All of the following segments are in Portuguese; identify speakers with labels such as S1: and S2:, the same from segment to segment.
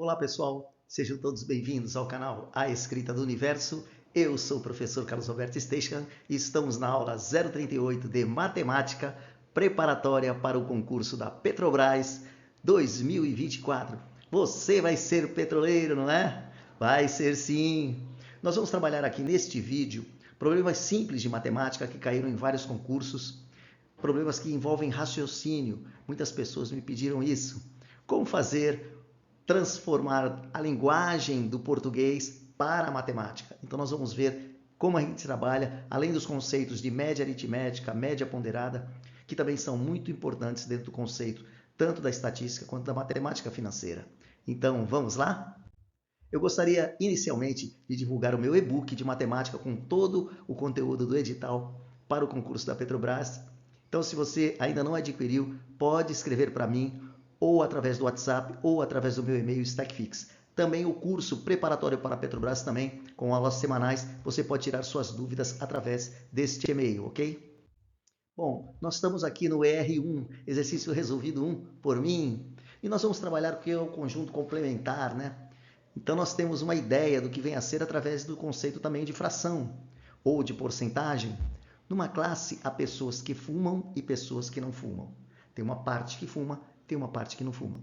S1: Olá pessoal, sejam todos bem-vindos ao canal A Escrita do Universo. Eu sou o professor Carlos Alberto Steichen e estamos na aula 038 de Matemática preparatória para o concurso da Petrobras 2024. Você vai ser petroleiro, não é? Vai ser sim! Nós vamos trabalhar aqui neste vídeo problemas simples de matemática que caíram em vários concursos, problemas que envolvem raciocínio. Muitas pessoas me pediram isso. Como transformar a linguagem do português para a matemática. Então nós vamos ver como a gente trabalha, além dos conceitos de média aritmética, média ponderada, que também são muito importantes dentro do conceito tanto da estatística quanto da matemática financeira. Então, vamos lá? Eu gostaria inicialmente de divulgar o meu e-book de matemática com todo o conteúdo do edital para o concurso da Petrobras. Então, se você ainda não adquiriu, pode escrever para mim ou através do WhatsApp ou através do meu e-mail StackFix. Também o curso preparatório para a Petrobras também, com aulas semanais, você pode tirar suas dúvidas através deste e-mail, ok? Bom, nós estamos aqui no ER1, exercício resolvido 1 por mim, e nós vamos trabalhar o que é o conjunto complementar, né? Então nós temos uma ideia do que vem a ser através do conceito também de fração ou de porcentagem. Numa classe há pessoas que fumam e pessoas que não fumam. Tem uma parte que fuma, tem uma parte que não fuma.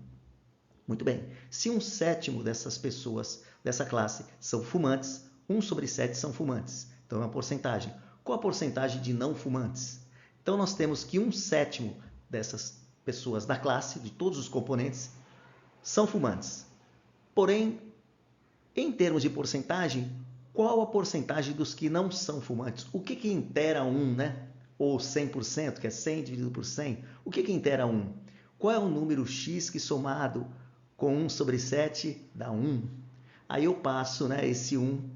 S1: Muito bem, se 1/7 dessas pessoas dessa classe são fumantes, 1/7 são fumantes. Então é uma porcentagem. Qual a porcentagem de não fumantes? Então nós temos que 1/7 dessas pessoas da classe, de todos os componentes, são fumantes. Porém, em termos de porcentagem, qual a porcentagem dos que não são fumantes? O que inteira 1, né? Ou 100%, que é 100 dividido por 100. O que inteira 1? Qual é o número x que somado com 1/7 dá 1? Aí eu passo, né, esse 1,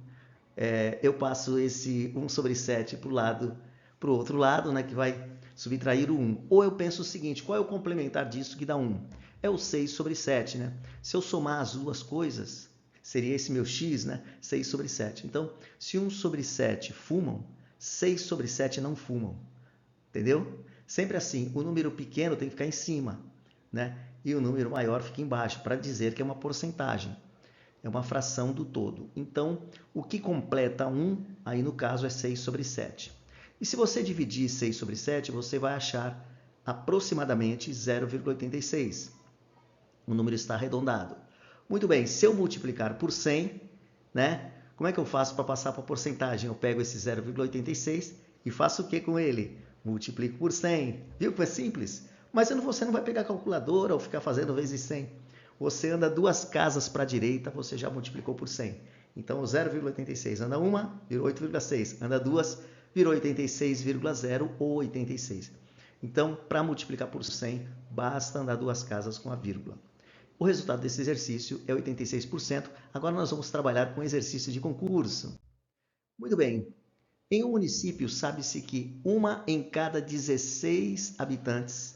S1: eu passo esse 1/7 para o outro lado, né, que vai subtrair o 1. Ou eu penso o seguinte, qual é o complementar disso que dá 1? É o 6/7, né? Se eu somar as duas coisas, seria esse meu x, né? 6/7. Então, se 1/7 fumam, 6/7 não fumam. Entendeu? Sempre assim, o número pequeno tem que ficar em cima, né? E o número maior fica embaixo, para dizer que é uma porcentagem. É uma fração do todo. Então, o que completa 1, aí no caso é 6/7. E se você dividir 6/7, você vai achar aproximadamente 0,86. O número está arredondado. Muito bem, se eu multiplicar por 100, né? Como é que eu faço para passar para a porcentagem? Eu pego esse 0,86 e faço o que com ele? Multiplico por 100. Viu que é simples? Mas você não vai pegar a calculadora ou ficar fazendo vezes 100. Você anda duas casas para a direita, você já multiplicou por 100. Então, o 0,86 anda uma, virou 8,6. Anda duas, virou 86,0 ou 86. Então, para multiplicar por 100, basta andar duas casas com a vírgula. O resultado desse exercício é 86%. Agora nós vamos trabalhar com exercício de concurso. Muito bem. Em um município, sabe-se que 1 em cada 16 habitantes,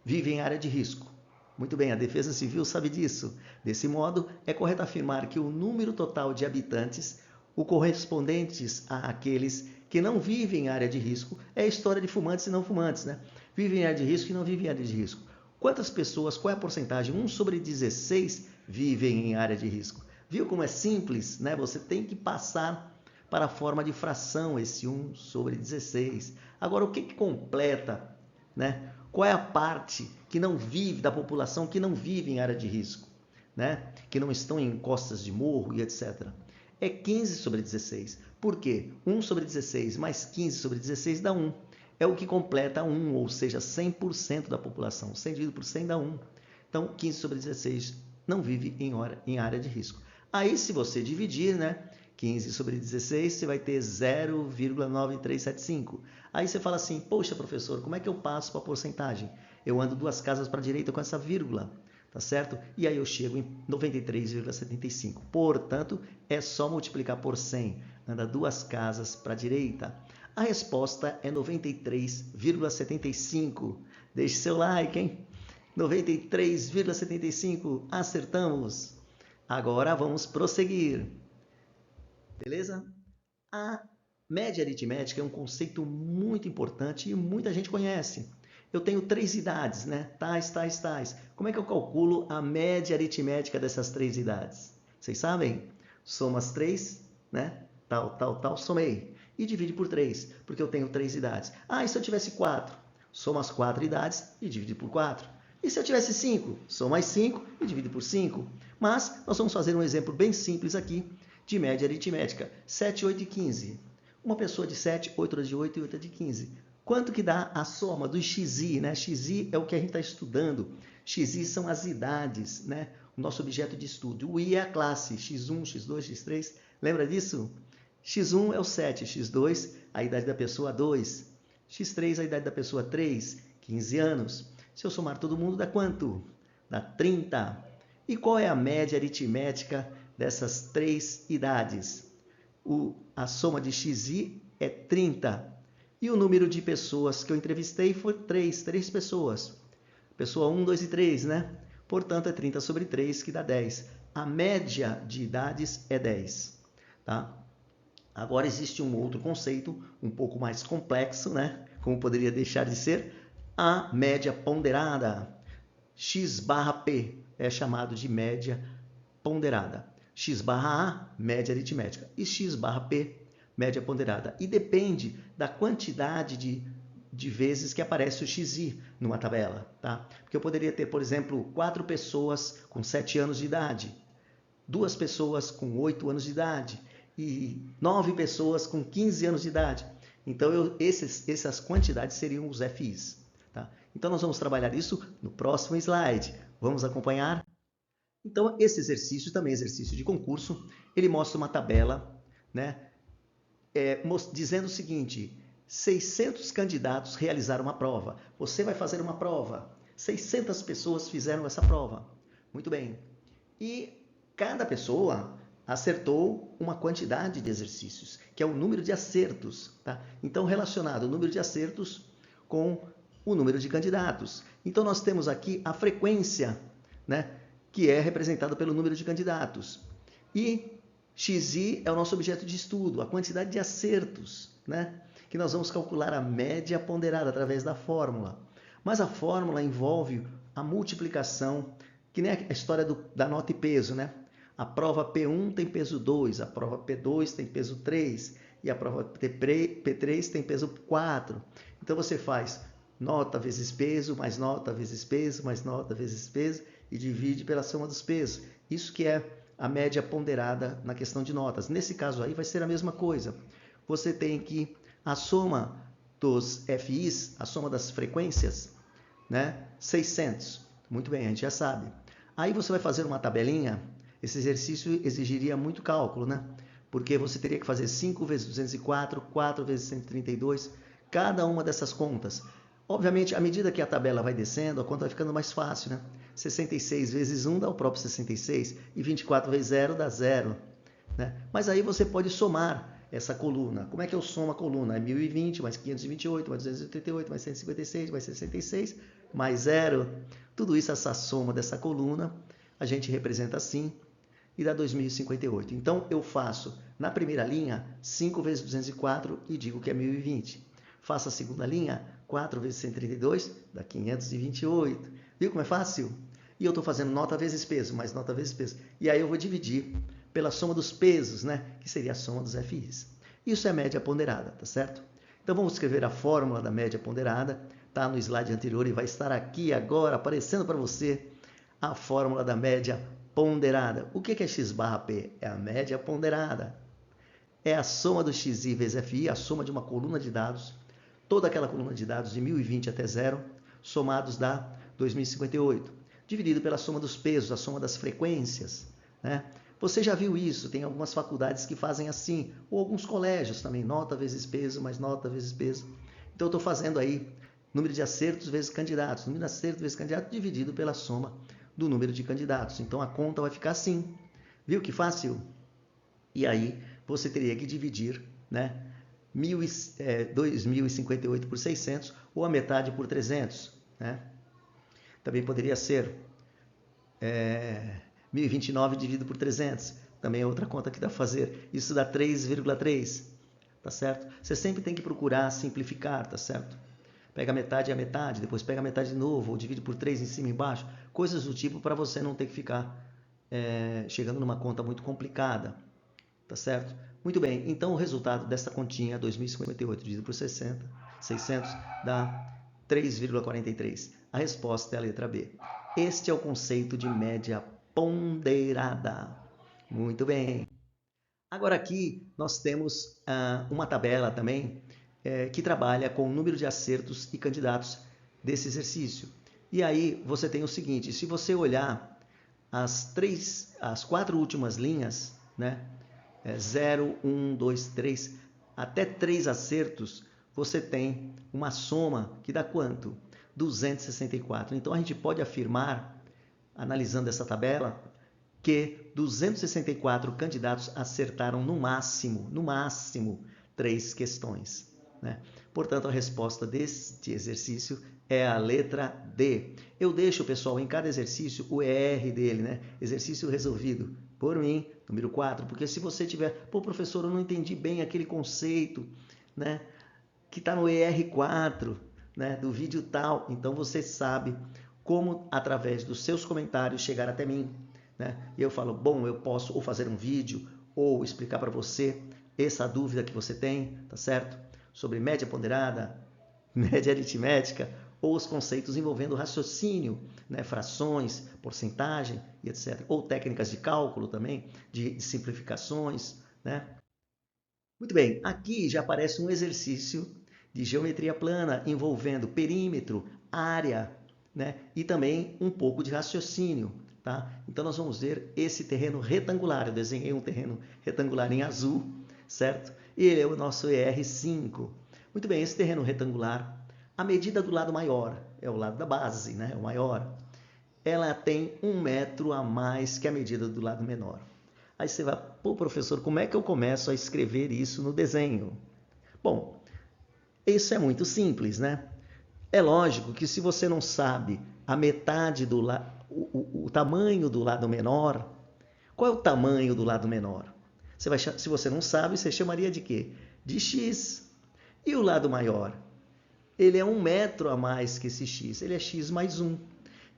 S1: vive em área de risco. Muito bem, a Defesa Civil sabe disso. Desse modo, é correto afirmar que o número total de habitantes, o correspondentes àqueles que não vivem em área de risco, é a história de fumantes e não fumantes, né? Vivem em área de risco e não vivem em área de risco. Quantas pessoas, qual é a porcentagem? 1/16 vivem em área de risco. Viu como é simples, né? Você tem que passar para a forma de fração esse 1/16. Agora, o que completa, né? Qual é a parte que não vive, da população que não vive em área de risco, né? Que não estão em encostas de morro e etc. É 15/16. Por quê? 1/16 mais 15/16 dá 1. É o que completa 1, ou seja, 100% da população. 100 dividido por 100 dá 1. Então, 15/16 não vive em área de risco. Aí, se você dividir, né? 15/16, você vai ter 0,9375. Aí você fala assim, poxa, professor, como é que eu passo para a porcentagem? Eu ando duas casas para a direita com essa vírgula, tá certo? E aí eu chego em 93,75. Portanto, é só multiplicar por 100. Anda duas casas para a direita. A resposta é 93,75. Deixe seu like, hein? 93,75. Acertamos. Agora vamos prosseguir. Beleza? A média aritmética é um conceito muito importante e muita gente conhece. eu tenho 3 idades, né? Tais, tais, tais. Como é que eu calculo a média aritmética dessas 3 idades? Vocês sabem? Soma as 3, né? Tal, tal, tal, somei. E divide por 3, porque eu tenho 3 idades. Ah, e se eu tivesse 4? Soma as 4 idades e divide por 4. E se eu tivesse 5? Soma as 5 e divide por 5. Mas nós vamos fazer um exemplo bem simples aqui de média aritmética. 7, 8 e 15. Uma pessoa de 7, 8 de 8 e 8 de 15. Quanto que dá a soma do XI, né? XI é o que a gente está estudando. XI são as idades, né? O nosso objeto de estudo. O I é a classe, X1, X2, X3. Lembra disso? X1 é o 7, X2, a idade da pessoa 2. X3, a idade da pessoa 3, 15 anos. Se eu somar todo mundo, dá quanto? Dá 30. E qual é a média aritmética dessas 3 idades? A soma de XI é 30. E o número de pessoas que eu entrevistei foi 3 pessoas. Pessoa 1, 2 e 3, né? Portanto, é 30 sobre 3, que dá 10. A média de idades é 10. Tá? Agora, existe um outro conceito, um pouco mais complexo, né? Como poderia deixar de ser? A média ponderada. X barra P é chamado de média ponderada. X barra A, média aritmética. E X barra P, média ponderada. E depende da quantidade de vezes que aparece o XI numa tabela. Tá? Porque eu poderia ter, por exemplo, 4 pessoas com 7 anos de idade, 2 pessoas com 8 anos de idade e 9 pessoas com 15 anos de idade. Então, essas quantidades seriam os FIs. Tá? Então, nós vamos trabalhar isso no próximo slide. Vamos acompanhar? Então, esse exercício também é exercício de concurso. Ele mostra uma tabela, né, dizendo o seguinte: 600 candidatos realizaram uma prova. Você vai fazer uma prova. 600 pessoas fizeram essa prova. Muito bem. E cada pessoa acertou uma quantidade de exercícios, que é o número de acertos. Tá? Então, relacionado o número de acertos com o número de candidatos. Então, nós temos aqui a frequência, né, que é representada pelo número de candidatos. E XI é o nosso objeto de estudo, a quantidade de acertos, né, que nós vamos calcular a média ponderada através da fórmula. Mas a fórmula envolve a multiplicação, que nem a história da nota e peso, né? A prova P1 tem peso 2, a prova P2 tem peso 3 e a prova P3 tem peso 4. Então você faz nota vezes peso, mais nota vezes peso, mais nota vezes peso e divide pela soma dos pesos. Isso que é a média ponderada na questão de notas. Nesse caso aí vai ser a mesma coisa. Você tem que a soma dos FIs, a soma das frequências, né? 600. Muito bem, a gente já sabe. Aí você vai fazer uma tabelinha. Esse exercício exigiria muito cálculo, né? Porque você teria que fazer 5 vezes 204, 4 vezes 132, cada uma dessas contas. Obviamente, à medida que a tabela vai descendo, a conta vai ficando mais fácil, né? 66 vezes 1 dá o próprio 66, e 24 vezes 0 dá 0. Né? Mas aí você pode somar essa coluna. Como é que eu somo a coluna? É 1020, mais 528, mais 288, mais 156, mais 66, mais 0. Tudo isso, essa soma dessa coluna, a gente representa assim, e dá 2058. Então, eu faço, na primeira linha, 5 vezes 204 e digo que é 1020. Faço a segunda linha, 4 vezes 132, dá 528. Viu como é fácil? E eu estou fazendo nota vezes peso, mais nota vezes peso. E aí eu vou dividir pela soma dos pesos, né? Que seria a soma dos FIs. Isso é a média ponderada, tá certo? Então vamos escrever a fórmula da média ponderada. Está no slide anterior e vai estar aqui agora, aparecendo para você, a fórmula da média ponderada. O que é X barra P? É a média ponderada. É a soma do XI vezes FI, a soma de uma coluna de dados, toda aquela coluna de dados de 1020 até 0, somados dá 2058, dividido pela soma dos pesos, a soma das frequências. Né? Você já viu isso, tem algumas faculdades que fazem assim, ou alguns colégios também, nota vezes peso, mais nota vezes peso. Então eu estou fazendo aí número de acertos vezes candidatos, número de acertos vezes candidato dividido pela soma do número de candidatos. Então a conta vai ficar assim. Viu que fácil? E aí você teria que dividir, né, 2.058 por 600 ou a metade por 300. Né? Também poderia ser 1.029 dividido por 300. Também é outra conta que dá para fazer. Isso dá 3,3. Tá certo? Você sempre tem que procurar simplificar, tá certo? Pega a metade e a metade, depois pega a metade de novo, ou divide por 3 em cima e embaixo. Coisas do tipo para você não ter que ficar chegando numa conta muito complicada. Tá certo? Muito bem, então o resultado dessa continha 2058 dividido por 600 dá 3,43. A resposta é a letra B. Este é o conceito de média ponderada. Muito bem. Agora aqui nós temos uma tabela também que trabalha com o número de acertos e candidatos desse exercício. E aí você tem o seguinte, se você olhar as 4 últimas linhas, né? 0, 1, 2, 3, até 3 acertos, você tem uma soma que dá quanto? 264. Então a gente pode afirmar, analisando essa tabela, que 264 candidatos acertaram no máximo 3 questões, né? Portanto, a resposta deste exercício é a letra D. Eu deixo, pessoal, em cada exercício o ER dele, né? Exercício resolvido por mim, número 4, porque se você tiver, pô, professor, eu não entendi bem aquele conceito, né? Que está no ER4, né? Do vídeo tal, então você sabe como, através dos seus comentários, chegar até mim, né? E eu falo, bom, eu posso ou fazer um vídeo ou explicar para você essa dúvida que você tem, tá certo? Sobre média ponderada, média aritmética ou os conceitos envolvendo raciocínio, né? Frações, porcentagem e etc. Ou técnicas de cálculo também, de simplificações, né? Muito bem, aqui já aparece um exercício de geometria plana envolvendo perímetro, área, né? E também um pouco de raciocínio. Tá? Então nós vamos ver esse terreno retangular. Eu desenhei um terreno retangular em azul, certo? E ele é o nosso ER5. Muito bem, esse terreno retangular, a medida do lado maior é o lado da base, né? É o maior. Ela tem 1 metro a mais que a medida do lado menor. Aí você vai, pô, professor, como é que eu começo a escrever isso no desenho? Bom, isso é muito simples, né? É lógico que se você não sabe a metade do o tamanho do lado menor, qual é o tamanho do lado menor? Se você não sabe, você chamaria de quê? De x. E o lado maior? Ele é 1 metro a mais que esse x, ele é x mais 1.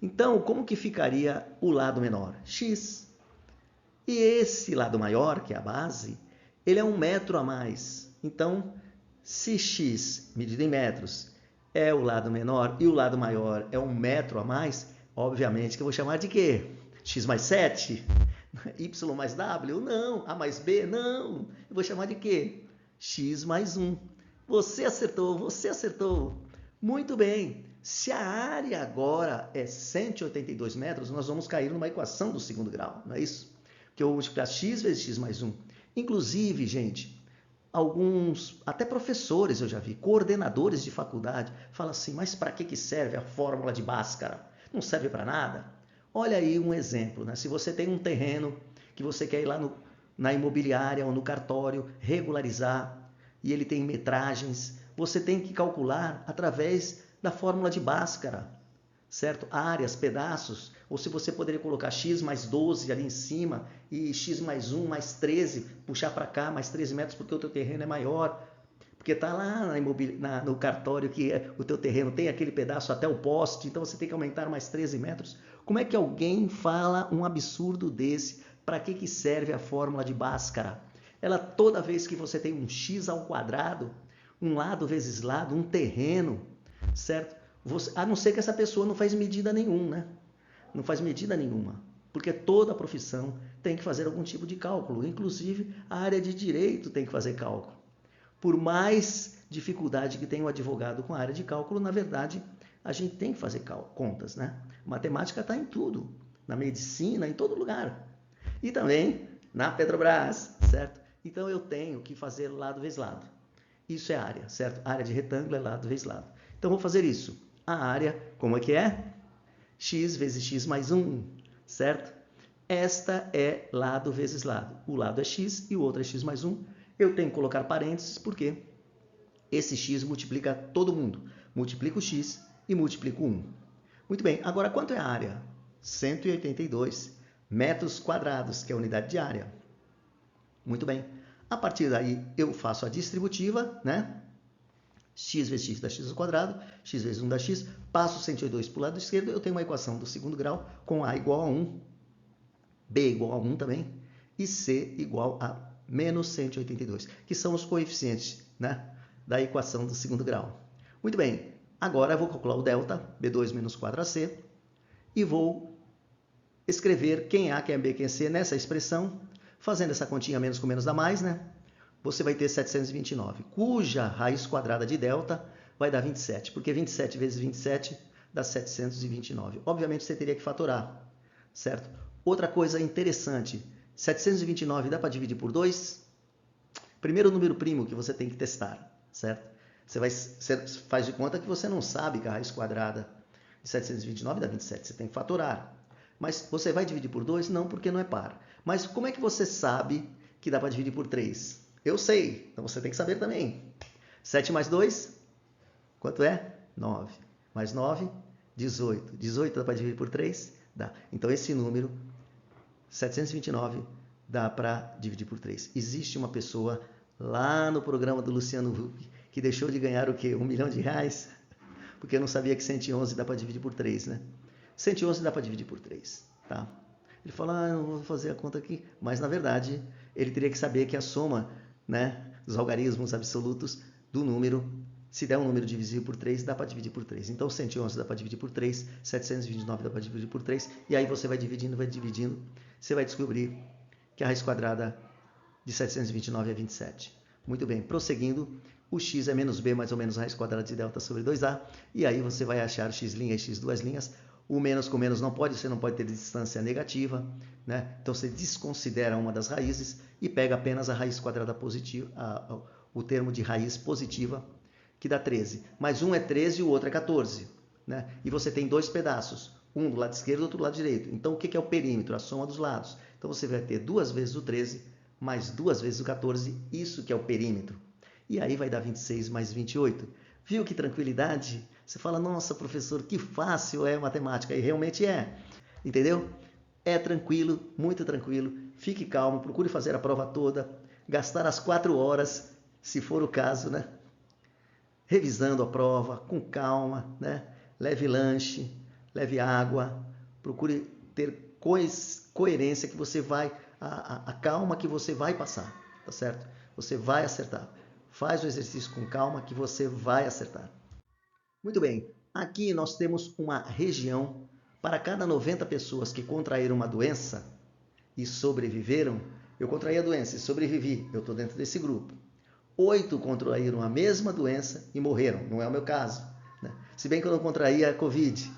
S1: Então, como que ficaria o lado menor? X. E esse lado maior, que é a base, ele é 1 metro a mais. Então, se x, medido em metros, é o lado menor e o lado maior é 1 metro a mais, obviamente que eu vou chamar de quê? X mais 7? Y mais W? Não. A mais B? Não. Eu vou chamar de quê? X mais 1. Você acertou, você acertou. Muito bem. Se a área agora é 182 metros, nós vamos cair numa equação do segundo grau, não é isso? Que eu vou multiplicar x vezes x mais 1. Inclusive, gente, alguns, até professores eu já vi, coordenadores de faculdade, falam assim, mas para que serve a fórmula de Bhaskara? Não serve para nada? Olha aí um exemplo, né? Se você tem um terreno que você quer ir lá na imobiliária ou no cartório regularizar e ele tem metragens, você tem que calcular através da fórmula de Bhaskara, certo? Áreas, pedaços, ou se você poderia colocar x mais 12 ali em cima e x mais 1 mais 13, puxar para cá mais 13 metros porque o teu terreno é maior, porque está lá no cartório que o teu terreno tem aquele pedaço até o poste, então você tem que aumentar mais 13 metros. Como é que alguém fala um absurdo desse? Para que serve a fórmula de Bhaskara? Ela, toda vez que você tem um x ao quadrado, um lado vezes lado, um terreno, certo? A não ser que essa pessoa não faz medida nenhuma, né? Não faz medida nenhuma, porque toda profissão tem que fazer algum tipo de cálculo, inclusive a área de direito tem que fazer cálculo. Por mais dificuldade que tenha o advogado com a área de cálculo, na verdade, a gente tem que fazer contas, né? Matemática está em tudo, na medicina, em todo lugar. E também na Petrobras, certo? Então eu tenho que fazer lado vezes lado. Isso é área, certo? A área de retângulo é lado vezes lado. Então vou fazer isso. A área, como é que é? X vezes x mais 1, certo? Esta é lado vezes lado. O lado é x e o outro é x mais 1. Eu tenho que colocar parênteses porque esse x multiplica todo mundo. Multiplico o x e multiplico 1. Muito bem, agora quanto é a área? 182 metros quadrados, que é a unidade de área. Muito bem. A partir daí eu faço a distributiva, né? x vezes x dá x ao quadrado, x vezes 1 dá x, passo 182 para o lado esquerdo, eu tenho uma equação do segundo grau com a igual a 1, b igual a 1 também, e c igual a menos 182, que são os coeficientes, né, da equação do segundo grau. Muito bem, agora eu vou calcular o delta, b2 menos 4ac, e vou escrever quem é A, quem é B, quem é C nessa expressão, fazendo essa continha menos com menos dá mais, né? Você vai ter 729, cuja raiz quadrada de delta vai dar 27, porque 27 vezes 27 dá 729. Obviamente você teria que fatorar, certo? Outra coisa interessante, 729 dá para dividir por 2? Primeiro número primo que você tem que testar, certo? Você faz de conta que você não sabe que a raiz quadrada de 729 dá 27, você tem que fatorar. Mas você vai dividir por 2? Não, porque não é par. Mas como é que você sabe que dá para dividir por 3? Eu sei, então você tem que saber também. 7 mais 2, quanto é? 9. Mais 9, 18. 18 dá para dividir por 3? Dá. Então esse número, 729, dá para dividir por 3. Existe uma pessoa lá no programa do Luciano Huck que deixou de ganhar o quê? R$1 milhão? Porque não sabia que 111 dá para dividir por 3, né? 111 dá para dividir por 3, tá? Ele fala, eu não vou fazer a conta aqui. Mas, na verdade, ele teria que saber que a soma, né, dos algarismos absolutos do número, se der um número divisível por 3, dá para dividir por 3. Então, 111 dá para dividir por 3, 729 dá para dividir por 3, e aí você vai dividindo, você vai descobrir que a raiz quadrada de 729 é 27. Muito bem, prosseguindo, o x é menos b mais ou menos a raiz quadrada de delta sobre 2a, e aí você vai achar x' e x duas linhas. O menos com menos não pode, você não pode ter distância negativa, né? Então você desconsidera uma das raízes e pega apenas a raiz quadrada positiva, o termo de raiz positiva, que dá 13. Mas um é 13 e o outro é 14, né? E você tem dois pedaços, um do lado esquerdo e outro do lado direito. Então o que é o perímetro? A soma dos lados. Então você vai ter 2 vezes o 13 mais 2 vezes o 14, isso que é o perímetro. E aí vai dar 26 mais 28. Viu que tranquilidade? Você fala, nossa, professor, que fácil é matemática. E realmente é. Entendeu? É tranquilo, muito tranquilo. Fique calmo, procure fazer a prova toda. Gastar as 4 horas, se for o caso, né? Revisando a prova, com calma, né? Leve lanche, leve água. Procure ter coerência que você vai... A calma que você vai passar, tá certo? Você vai acertar. Faz o exercício com calma que você vai acertar. Muito bem, aqui nós temos uma região para cada 90 pessoas que contraíram uma doença e sobreviveram. Eu contraí a doença e sobrevivi, eu estou dentro desse grupo. 8 contraíram a mesma doença e morreram, não é o meu caso, né? Se bem que eu não contraí a Covid,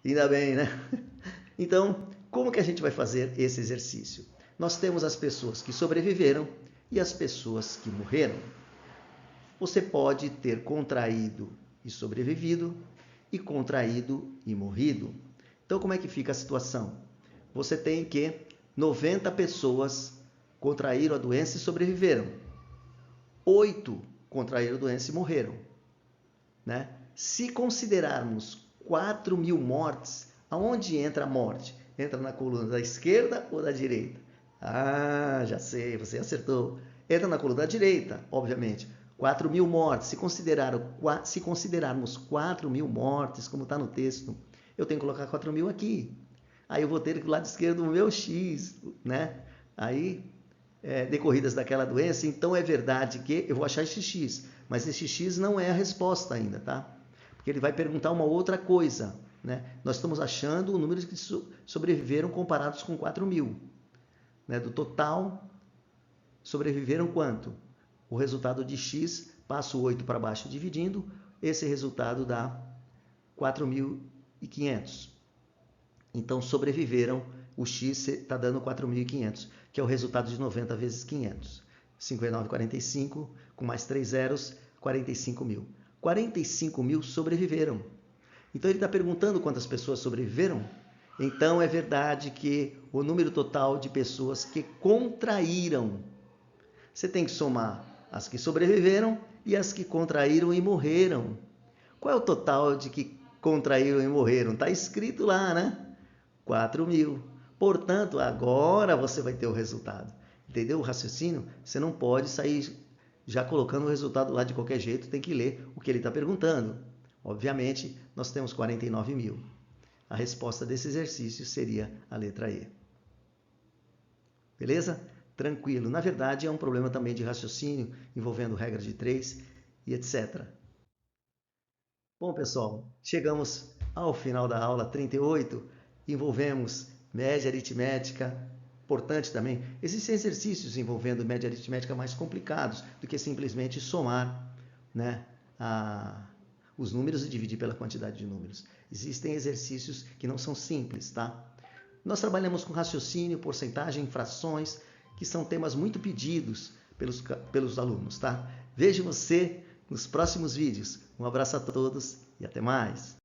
S1: ainda bem, né? Então, como que a gente vai fazer esse exercício? Nós temos as pessoas que sobreviveram e as pessoas que morreram. Você pode ter contraído e sobrevivido e contraído e morrido. Então, como é que fica a situação? Você tem que 90 pessoas contraíram a doença e sobreviveram. 8 contraíram a doença e morreram, né? Se considerarmos 4.000 mortes, aonde entra a morte? Entra na coluna da esquerda ou da direita? Ah, já sei, você acertou. Entra na coluna da direita, obviamente. 4.000 mortes. Se considerarmos 4.000 mortes, como está no texto, eu tenho que colocar 4.000 aqui. Aí eu vou ter do lado esquerdo o meu X, né? Aí, decorridas daquela doença, então é verdade que eu vou achar esse X, mas esse X não é a resposta ainda, tá? Porque ele vai perguntar uma outra coisa, né? Nós estamos achando o número que sobreviveram comparados com 4.000. Né? Do total, sobreviveram quanto? O resultado de x, passo 8 para baixo dividindo, esse resultado dá 4.500. Então, sobreviveram, o x está dando 4.500, que é o resultado de 90 vezes 500. 59,45, com mais 3 zeros, 45.000. 45.000 sobreviveram. Então, ele está perguntando quantas pessoas sobreviveram? Então, é verdade que o número total de pessoas que contraíram, você tem que somar as que sobreviveram e as que contraíram e morreram. Qual é o total de que contraíram e morreram? Está escrito lá, né? 4.000. Portanto, agora você vai ter o resultado. Entendeu o raciocínio? Você não pode sair já colocando o resultado lá de qualquer jeito, tem que ler o que ele está perguntando. Obviamente, nós temos 49 mil. A resposta desse exercício seria a letra E. Beleza? Tranquilo. Na verdade, é um problema também de raciocínio, envolvendo regra de 3 e etc. Bom, pessoal, chegamos ao final da aula 38. Envolvemos média aritmética. Importante também, existem exercícios envolvendo média aritmética mais complicados do que simplesmente somar, né, os números e dividir pela quantidade de números. Existem exercícios que não são simples, tá? Nós trabalhamos com raciocínio, porcentagem, frações, que são temas muito pedidos pelos alunos, tá? Vejo você nos próximos vídeos. Um abraço a todos e até mais!